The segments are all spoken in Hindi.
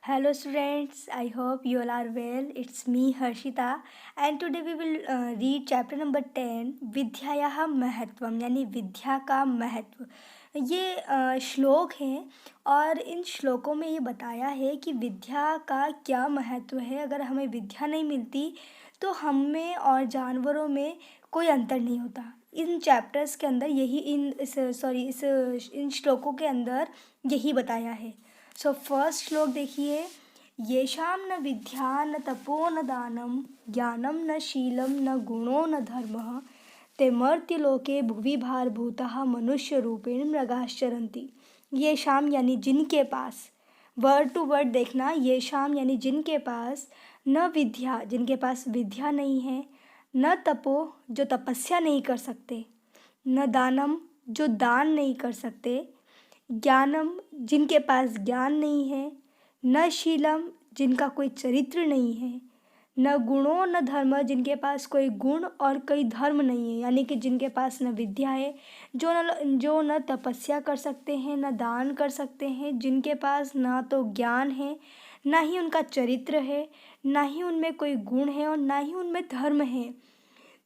Hello students, I hope you all are well. It's me Harshita and today we will read chapter number 10 विद्यायाः महत्वम यानी विद्या का महत्व। ये श्लोक हैं और इन श्लोकों में ये बताया है कि विद्या का क्या महत्व है। अगर हमें विद्या नहीं मिलती तो हम में और जानवरों में कोई अंतर नहीं होता। इन चैप्टर्स के अंदर यही इन श्लोकों के अंदर यही बताया है। सो फर्स्ट श्लोक देखिए, येषां न विद्या न तपो न दानं ज्ञानं न शीलं न गुणो न धर्मः ते मर्त्यलोके भुवि भारभूताः मनुष्य रूपेण मृगाश्चरन्ति। येषां यानी जिनके पास, वर्ड टू वर्ड देखना, येषां यानी जिनके पास, न विद्या जिनके पास विद्या नहीं है, न तपो जो तपस्या नहीं कर सकते, न दानम जो दान नहीं कर सकते, ज्ञानम जिनके पास ज्ञान नहीं है, न शीलम जिनका कोई चरित्र नहीं है, न गुणों न धर्म जिनके पास कोई गुण और कोई धर्म नहीं है, यानी कि जिनके पास न विद्या है, जो न तपस्या कर सकते हैं, न दान कर सकते हैं, जिनके पास ना तो ज्ञान है, ना ही उनका चरित्र है, ना ही उनमें कोई गुण है और ना ही उनमें धर्म है,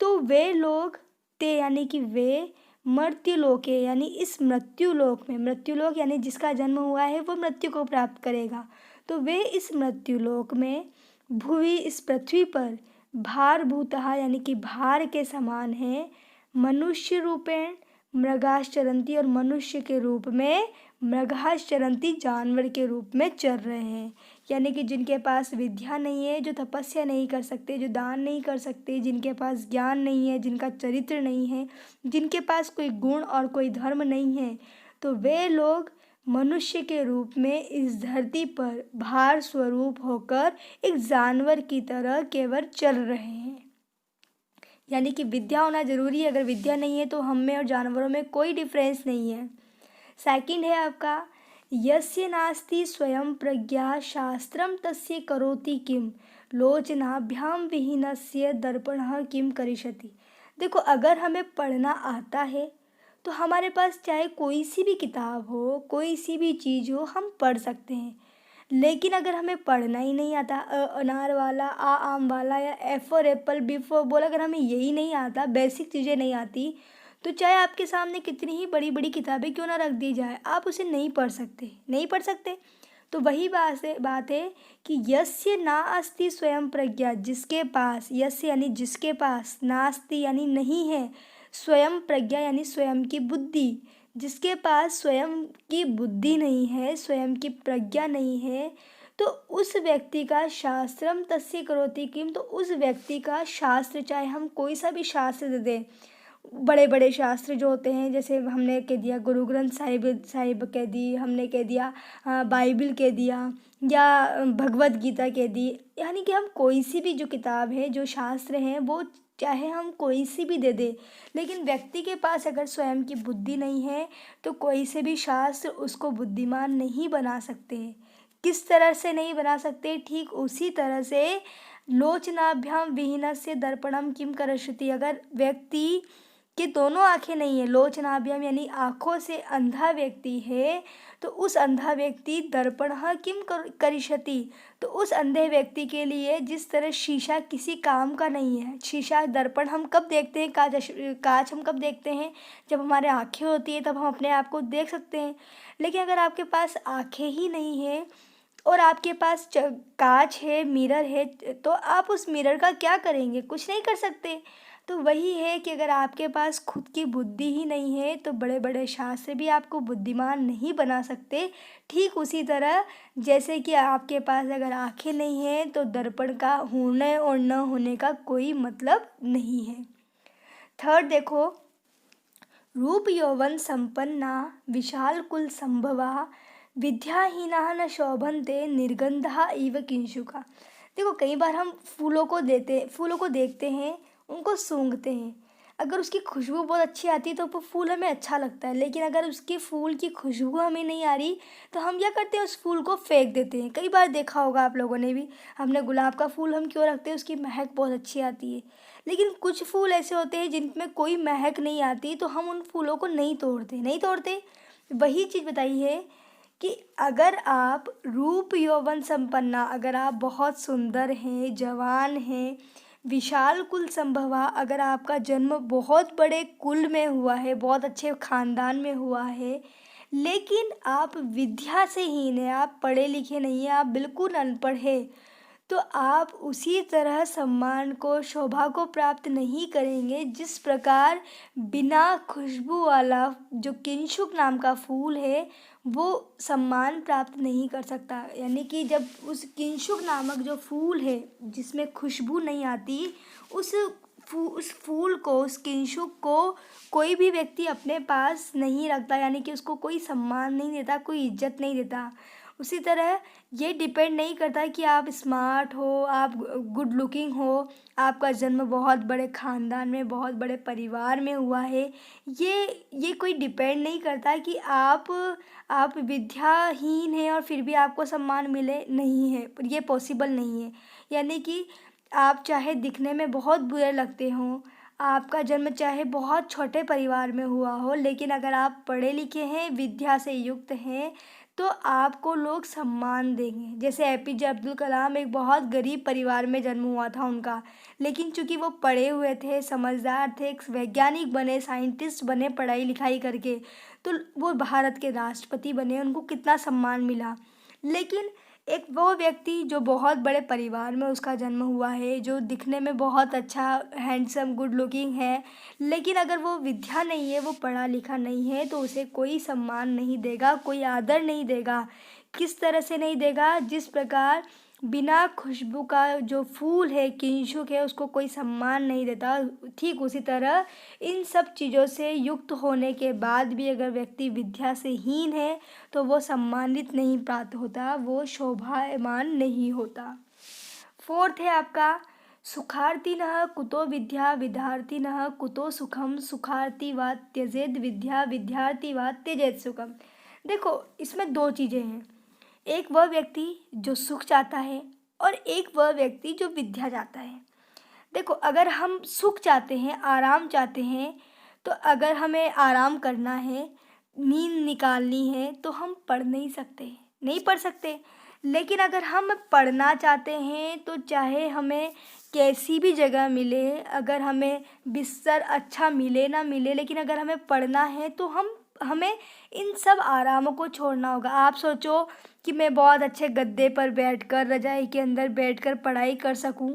तो वे लोग ते यानी कि वे मर्त्युलोके यानी इस मृत्युलोक में, मृत्युलोक यानी जिसका जन्म हुआ है वो मृत्यु को प्राप्त करेगा, तो वे इस मृत्युलोक में भुवि इस पृथ्वी पर भारभूतः यानी कि भार के समान है, मनुष्य रूपेण मृगाश्चरंती और मनुष्य के रूप में मृगाश्चरंती जानवर के रूप में चल रहे हैं। यानी कि जिनके पास विद्या नहीं है, जो तपस्या नहीं कर सकते, जो दान नहीं कर सकते, जिनके पास ज्ञान नहीं है, जिनका चरित्र नहीं है, जिनके पास कोई गुण और कोई धर्म नहीं है, तो वे लोग मनुष्य के रूप में इस धरती पर भार स्वरूप होकर एक जानवर की तरह केवल चल रहे हैं। यानी कि विद्या होना ज़रूरी है। अगर विद्या नहीं है तो हम में और जानवरों में कोई डिफरेंस नहीं है। सेकंड है आपका, यस्य नास्ति स्वयं प्रज्ञा शास्त्रम तस्य करोति किम लोचनाभ्याम विहीनस्य दर्पणः किम करिष्यति। देखो, अगर हमें पढ़ना आता है तो हमारे पास चाहे कोई सी भी किताब हो, कोई सी भी चीज़ हो, हम पढ़ सकते हैं। लेकिन अगर हमें पढ़ना ही नहीं आता, अनार वाला, आम वाला, या F for apple, B for ball, अगर हमें यही नहीं आता, बेसिक चीज़ें नहीं आती, तो चाहे आपके सामने कितनी ही बड़ी बड़ी किताबें क्यों ना रख दी जाए, आप उसे नहीं पढ़ सकते, नहीं पढ़ सकते। तो वही बात है कि यस्य ना अस्ति स्वयं प्रज्ञा, जिसके पास, यस्य यानी जिसके पास, नास्ति यानी नहीं है, स्वयं प्रज्ञा यानी स्वयं की बुद्धि, जिसके पास स्वयं की बुद्धि नहीं है, स्वयं की प्रज्ञा नहीं है, तो उस व्यक्ति का शास्त्रम तस्य करोति किम, तो उस व्यक्ति का शास्त्र, चाहे हम कोई सा भी शास्त्र दे दें, बड़े बड़े शास्त्र जो होते हैं, जैसे हमने कह दिया गुरु ग्रंथ साहिब कह दी, हमने कह दिया बाइबिल कह दिया, या भगवत गीता कह दी, यानी कि हम कोई सी भी जो किताब है, जो शास्त्र हैं, वो चाहे हम कोई सी भी दे दे, लेकिन व्यक्ति के पास अगर स्वयं की बुद्धि नहीं है तो कोई से भी शास्त्र उसको बुद्धिमान नहीं बना सकते। किस तरह से नहीं बना सकते? ठीक उसी तरह से लोचनाभ्याम विहीनस्य दर्पणम किम करिष्यति। अगर व्यक्ति के दोनों आंखें नहीं है, लोचनाभ्याम यानी आँखों से अंधा व्यक्ति है, तो उस अंधा व्यक्ति दर्पणः किम करिष्यति, तो उस अंधे व्यक्ति के लिए जिस तरह शीशा किसी काम का नहीं है, शीशा दर्पण हम कब देखते हैं, कांच हम कब देखते हैं, जब हमारे आँखें होती है तब हम अपने आप को देख सकते हैं। लेकिन अगर आपके पास आँखें ही नहीं है और आपके पास कांच है, मिरर है, तो आप उस मिरर का क्या करेंगे? कुछ नहीं कर सकते। तो वही है कि अगर आपके पास खुद की बुद्धि ही नहीं है तो बड़े बड़े शास्त्र भी आपको बुद्धिमान नहीं बना सकते। ठीक उसी तरह जैसे कि आपके पास अगर आंखें नहीं हैं तो दर्पण का होने और न होने का कोई मतलब नहीं है। थर्ड देखो, रूप यौवन संपन्ना विशाल कुल संभवा विद्याहीना न शोभन्ते निर्गंधा इव किंशुका। देखो, कई बार हम फूलों को देखते हैं, उनको सूंघते हैं, अगर उसकी खुशबू बहुत अच्छी आती है तो वो फूल हमें अच्छा लगता है, लेकिन अगर उसके फूल की खुशबू हमें नहीं आ रही तो हम क्या करते हैं, उस फूल को फेंक देते हैं। कई बार देखा होगा आप लोगों ने भी, हमने गुलाब का फूल हम क्यों रखते हैं, उसकी महक बहुत अच्छी आती है। लेकिन कुछ फूल ऐसे होते हैं जिनमें कोई महक नहीं आती, तो हम उन फूलों को नहीं तोड़ते। वही चीज़ बताई है कि अगर आप रूप यौवन संपन्ना, अगर आप बहुत सुंदर हैं, जवान हैं, विशाल कुल संभवा, अगर आपका जन्म बहुत बड़े कुल में हुआ है, बहुत अच्छे खानदान में हुआ है, लेकिन आप विद्या से हीन हैं, आप पढ़े लिखे नहीं हैं, आप बिल्कुल अनपढ़ हैं, तो आप उसी तरह सम्मान को, शोभा को प्राप्त नहीं करेंगे जिस प्रकार बिना खुशबू वाला जो किंशुक नाम का फूल है वो सम्मान प्राप्त नहीं कर सकता। यानी कि जब उस किंशुक नामक जो फूल है जिसमें खुशबू नहीं आती, उस उस फूल को, उस किंशुक को कोई भी व्यक्ति अपने पास नहीं रखता, यानी कि उसको कोई सम्मान नहीं देता, कोई इज्जत नहीं देता। उसी तरह ये डिपेंड नहीं करता कि आप स्मार्ट हो, आप गुड लुकिंग हो, आपका जन्म बहुत बड़े ख़ानदान में, बहुत बड़े परिवार में हुआ है। ये कोई डिपेंड नहीं करता कि आप विद्याहीन हैं और फिर भी आपको सम्मान मिले, नहीं है, ये पॉसिबल नहीं है। यानी कि आप चाहे दिखने में बहुत बुरे लगते हों, आपका जन्म चाहे बहुत छोटे परिवार में हुआ हो, लेकिन अगर आप पढ़े लिखे हैं, विद्या से युक्त हैं, तो आपको लोग सम्मान देंगे। जैसे एपीजे अब्दुल कलाम एक बहुत गरीब परिवार में जन्म हुआ था उनका, लेकिन चूंकि वो पढ़े हुए थे, समझदार थे, एक वैज्ञानिक बने, साइंटिस्ट बने पढ़ाई लिखाई करके, तो वो भारत के राष्ट्रपति बने, उनको कितना सम्मान मिला। लेकिन एक वो व्यक्ति जो बहुत बड़े परिवार में उसका जन्म हुआ है, जो दिखने में बहुत अच्छा, हैंडसम, गुड लुकिंग है, लेकिन अगर वो विद्या नहीं है, वो पढ़ा लिखा नहीं है, तो उसे कोई सम्मान नहीं देगा, कोई आदर नहीं देगा। किस तरह से नहीं देगा? जिस प्रकार बिना खुशबू का जो फूल है, किंशुक है, उसको कोई सम्मान नहीं देता, ठीक उसी तरह इन सब चीज़ों से युक्त होने के बाद भी अगर व्यक्ति विद्या से हीन है तो वो सम्मानित नहीं प्राप्त होता, वो शोभायमान नहीं होता। फोर्थ है आपका सुखार्थिनः कुतो विद्या विद्यार्थिनः कुतो सुखम सुखार्थी वा त्यजेद विद्या विद्यार्थी वा त्यजेद सुखम। देखो, इसमें दो चीज़ें हैं, एक वह व्यक्ति जो सुख चाहता है और एक वह व्यक्ति जो विद्या चाहता है। देखो, अगर हम सुख चाहते हैं, आराम चाहते हैं, तो अगर हमें आराम करना है, नींद निकालनी है, तो हम पढ़ नहीं सकते, नहीं पढ़ सकते। लेकिन अगर हम पढ़ना चाहते हैं तो चाहे हमें कैसी भी जगह मिले, अगर हमें बिस्तर अच्छा मिले ना मिले, लेकिन अगर हमें पढ़ना है तो हमें इन सब आरामों को छोड़ना होगा। आप सोचो कि मैं बहुत अच्छे गद्दे पर बैठकर, रज़ाई के अंदर बैठकर पढ़ाई कर सकूं,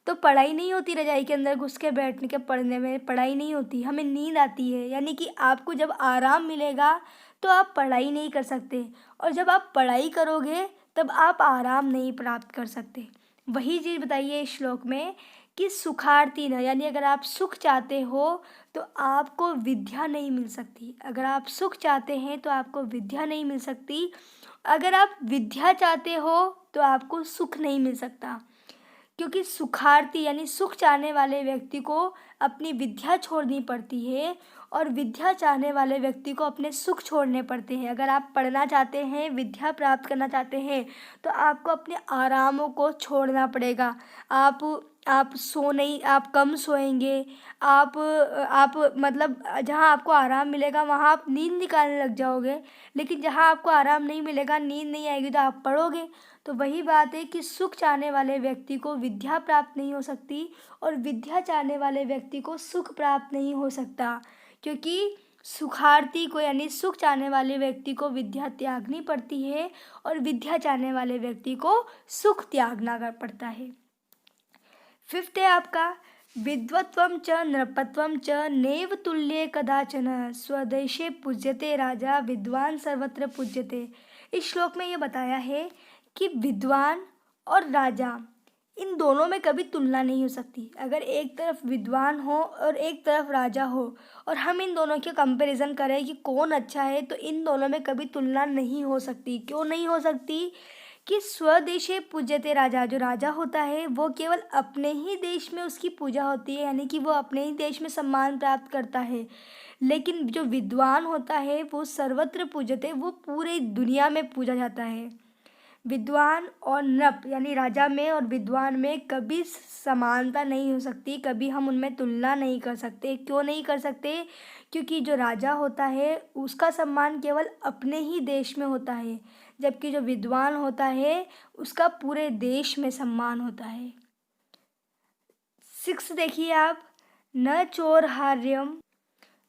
तो पढ़ाई नहीं होती। रज़ाई के अंदर घुस के बैठने के पढ़ने में पढ़ाई नहीं होती, हमें नींद आती है। यानी कि आपको जब आराम मिलेगा तो आप पढ़ाई नहीं कर सकते, और जब आप पढ़ाई करोगे तब आप आराम नहीं प्राप्त कर सकते। वही चीज़ बताइए इस श्लोक में कि सुखार्थी न, यानी अगर आप सुख चाहते हो तो आपको विद्या नहीं मिल सकती। अगर आप सुख चाहते हैं तो आपको विद्या नहीं मिल सकती। अगर आप विद्या चाहते हो तो आपको सुख नहीं मिल सकता, क्योंकि सुखार्थी यानी सुख चाहने वाले व्यक्ति को अपनी विद्या छोड़नी पड़ती है और विद्या चाहने वाले व्यक्ति को अपने सुख छोड़ने पड़ते हैं। अगर आप पढ़ना चाहते हैं, विद्या प्राप्त करना चाहते हैं, तो आपको अपने आरामों को छोड़ना पड़ेगा। आप सो नहीं, आप कम सोएंगे, आप मतलब जहाँ आपको आराम मिलेगा वहाँ आप नींद निकालने लग जाओगे, लेकिन जहाँ आपको आराम नहीं मिलेगा, नींद नहीं आएगी, तो आप पढ़ोगे। तो वही बात है कि सुख चाहने वाले व्यक्ति को विद्या प्राप्त नहीं हो सकती और विद्या चाहने वाले व्यक्ति को सुख प्राप्त नहीं हो सकता, क्योंकि सुखार्थी को यानी सुख चाहने वाले व्यक्ति को विद्या त्यागनी पड़ती है और विद्या चाहने वाले व्यक्ति को सुख त्यागना पड़ता है। फिफ्थ है आपका विद्वत्वं च नृपत्वं च नैव तुल्ये कदाचन स्वदेशे पूज्यते राजा विद्वान सर्वत्र पूज्यते। इस श्लोक में ये बताया है कि विद्वान और राजा, इन दोनों में कभी तुलना नहीं हो सकती। अगर एक तरफ विद्वान हो और एक तरफ राजा हो और हम इन दोनों के कंपैरिजन करें कि कौन अच्छा है, तो इन दोनों में कभी तुलना नहीं हो सकती। क्यों नहीं हो सकती? कि स्वदेशे पूज्यते राजा, जो राजा होता है वो केवल अपने ही देश में उसकी पूजा होती है, यानी कि वो अपने ही देश में सम्मान प्राप्त करता है। लेकिन जो विद्वान होता है वो सर्वत्र पूज्यते, वो पूरे दुनिया में पूजा जाता है। विद्वान और नृप यानी राजा में और विद्वान में कभी समानता नहीं हो सकती, कभी हम उनमें तुलना नहीं कर सकते। क्यों नहीं कर सकते? क्योंकि जो राजा होता है उसका सम्मान केवल अपने ही देश में होता है, जबकि जो विद्वान होता है उसका पूरे देश में सम्मान होता है। 6 देखिए आप, न चोरहार्यम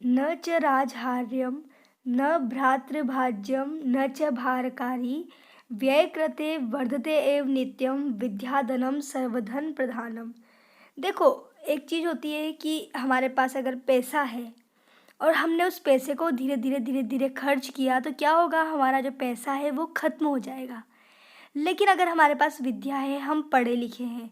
न च राजहार्यम न भ्रातृभाज्यम न च भारकारी व्ययकृते वर्धते एव नित्यम विद्याधनम सर्वधन प्रधानम। देखो, एक चीज़ होती है कि हमारे पास अगर पैसा है और हमने उस पैसे को धीरे धीरे धीरे धीरे खर्च किया तो क्या होगा, हमारा जो पैसा है वो ख़त्म हो जाएगा। लेकिन अगर हमारे पास विद्या है, हम पढ़े लिखे हैं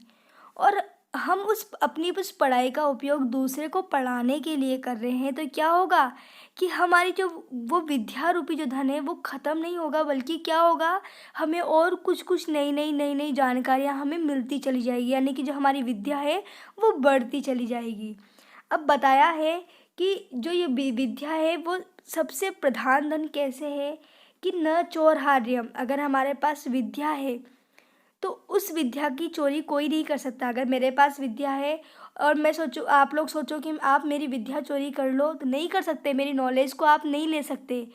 और हम उस पढ़ाई का उपयोग दूसरे को पढ़ाने के लिए कर रहे हैं, तो क्या होगा कि हमारी जो वो विद्या रूपी जो धन है वो ख़त्म नहीं होगा, बल्कि क्या होगा, हमें और कुछ कुछ नई नई जानकारियाँ हमें मिलती चली जाएगी, यानी कि जो हमारी विद्या है वो बढ़ती चली जाएगी। अब बताया है कि जो ये विद्या है वो सबसे प्रधान धन कैसे है कि न चोरहार्यम, अगर हमारे पास विद्या है तो उस विद्या की चोरी कोई नहीं कर सकता। अगर मेरे पास विद्या है और मैं सोचूं, आप लोग सोचो कि आप मेरी विद्या चोरी कर लो, तो नहीं कर सकते, मेरी नॉलेज को आप नहीं ले सकते।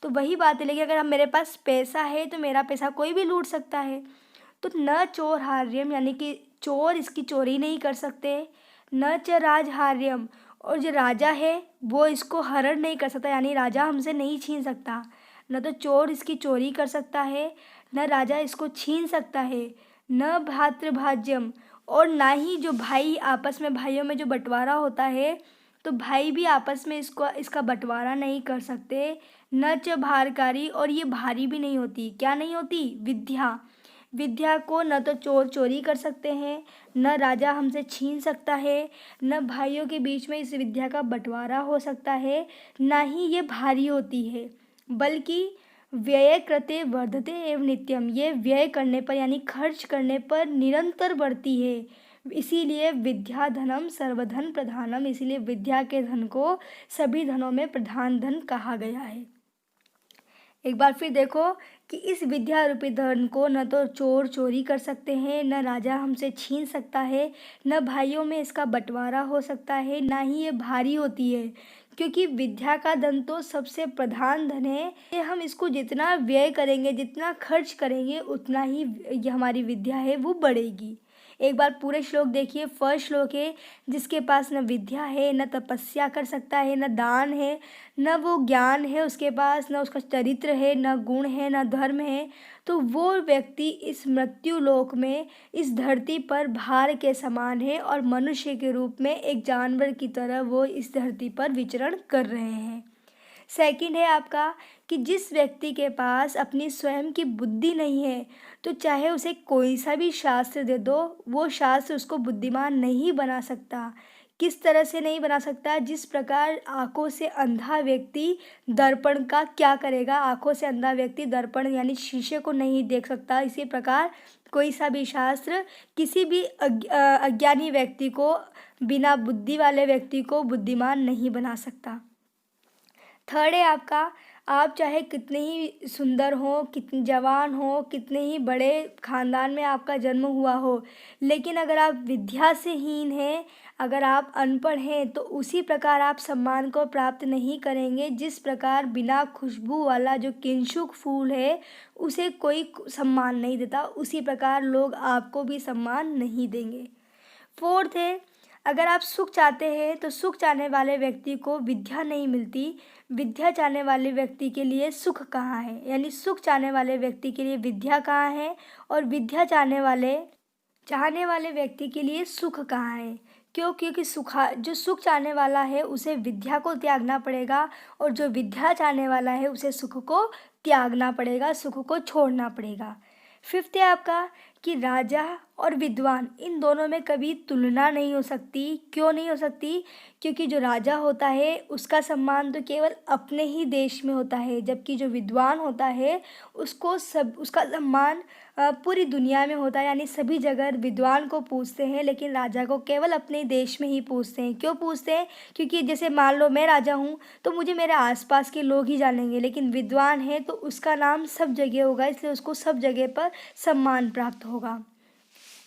तो वही बात है, लेकिन अगर हम मेरे पास पैसा है तो मेरा पैसा कोई भी लूट सकता है। तो न चोरहार्यम यानी कि चोर इसकी चोरी नहीं कर सकते, न च राजहार्यम, और जो राजा है वो इसको हरण नहीं कर सकता, यानी राजा हमसे नहीं छीन सकता। न तो चोर इसकी चोरी कर सकता है, न राजा इसको छीन सकता है, न भ्रातृभाज्यम, और ना ही जो भाई आपस में, भाइयों में जो बंटवारा होता है तो भाई भी आपस में इसका बंटवारा नहीं कर सकते। न च भारकारी, और ये भारी भी नहीं होती। क्या नहीं होती? विद्या। विद्या को न तो चोर चोरी कर सकते हैं, न राजा हमसे छीन सकता है, न भाइयों के बीच में इस विद्या का बंटवारा हो सकता है, ना ही ये भारी होती है, बल्कि व्यय कृते वर्धते एवं नित्यम, ये व्यय करने पर यानी खर्च करने पर निरंतर बढ़ती है। इसीलिए विद्या धनम सर्वधन प्रधानम, इसीलिए विद्या के धन को सभी धनों में प्रधान धन कहा गया है। एक बार फिर देखो कि इस विद्या रूपी धन को न तो चोर चोरी कर सकते हैं, न राजा हमसे छीन सकता है, न भाइयों में इसका बंटवारा हो सकता है, ना ही ये भारी होती है, क्योंकि विद्या का धन तो सबसे प्रधान धन है। ये हम इसको जितना व्यय करेंगे, जितना खर्च करेंगे, उतना ही ये हमारी विद्या है वो बढ़ेगी। एक बार पूरे श्लोक देखिए। फर्स्ट श्लोक है, जिसके पास न विद्या है, न तपस्या कर सकता है, न दान है, न वो ज्ञान है उसके पास, न उसका चरित्र है, न गुण है, न धर्म है, तो वो व्यक्ति इस मृत्यु लोक में इस धरती पर भार के समान है और मनुष्य के रूप में एक जानवर की तरह वो इस धरती पर विचरण कर रहे हैं। सेकंड है आपका कि जिस व्यक्ति के पास अपनी स्वयं की बुद्धि नहीं है, तो चाहे उसे कोई सा भी शास्त्र दे दो, वो शास्त्र उसको बुद्धिमान नहीं बना सकता। किस तरह से नहीं बना सकता? जिस प्रकार आंखों से अंधा व्यक्ति दर्पण का क्या करेगा, आंखों से अंधा व्यक्ति दर्पण यानी शीशे को नहीं देख सकता, इसी प्रकार कोई सा भी शास्त्र किसी भी अज्ञानी व्यक्ति को, बिना बुद्धि वाले व्यक्ति को बुद्धिमान नहीं बना सकता। थर्ड है आपका, आप चाहे कितने ही सुंदर हो, कितने जवान हो, कितने ही बड़े खानदान में आपका जन्म हुआ हो, लेकिन अगर आप विद्या से हीन हैं, अगर आप अनपढ़ हैं, तो उसी प्रकार आप सम्मान को प्राप्त नहीं करेंगे। जिस प्रकार बिना खुशबू वाला जो किंशुक फूल है उसे कोई सम्मान नहीं देता, उसी प्रकार लोग आपको भी सम्मान नहीं देंगे। फोर्थ है, अगर आप सुख चाहते हैं तो सुख चाहने वाले व्यक्ति को विद्या नहीं मिलती, विद्या चाहने वाले व्यक्ति के लिए सुख कहाँ है, यानी सुख चाहने वाले व्यक्ति के लिए विद्या कहाँ है और विद्या चाहने वाले व्यक्ति के लिए सुख कहाँ है। क्यों? क्योंकि जो सुख चाहने वाला है उसे विद्या को त्यागना पड़ेगा, और जो विद्या चाहने वाला है उसे सुख को त्यागना पड़ेगा, सुख को छोड़ना पड़ेगा। फिफ्थ है आपका कि राजा और विद्वान, इन दोनों में कभी तुलना नहीं हो सकती। क्यों नहीं हो सकती? क्योंकि जो राजा होता है उसका सम्मान तो केवल अपने ही देश में होता है, जबकि जो विद्वान होता है उसका सम्मान पूरी दुनिया में होता है। यानी सभी जगह विद्वान को पूछते हैं, लेकिन राजा को केवल अपने देश में ही पूछते हैं। क्यों पूछते हैं? क्योंकि जैसे मान लो मैं राजा हूँ तो मुझे मेरे आसपास के लोग ही जानेंगे, लेकिन विद्वान है तो उसका नाम सब जगह होगा, इसलिए उसको सब जगह पर सम्मान प्राप्त होगा।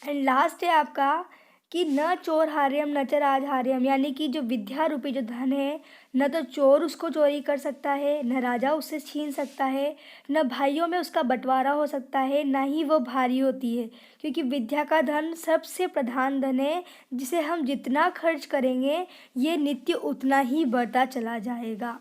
एंड लास्ट है आपका कि न चोर हार्यम न च राज हार्यम, यानी कि जो विद्या रूपी जो धन है, न तो चोर उसको चोरी कर सकता है, न राजा उससे छीन सकता है, न भाइयों में उसका बंटवारा हो सकता है, ना ही वो भारी होती है। क्योंकि विद्या का धन सबसे प्रधान धन है, जिसे हम जितना खर्च करेंगे ये नित्य उतना ही बढ़ता चला जाएगा।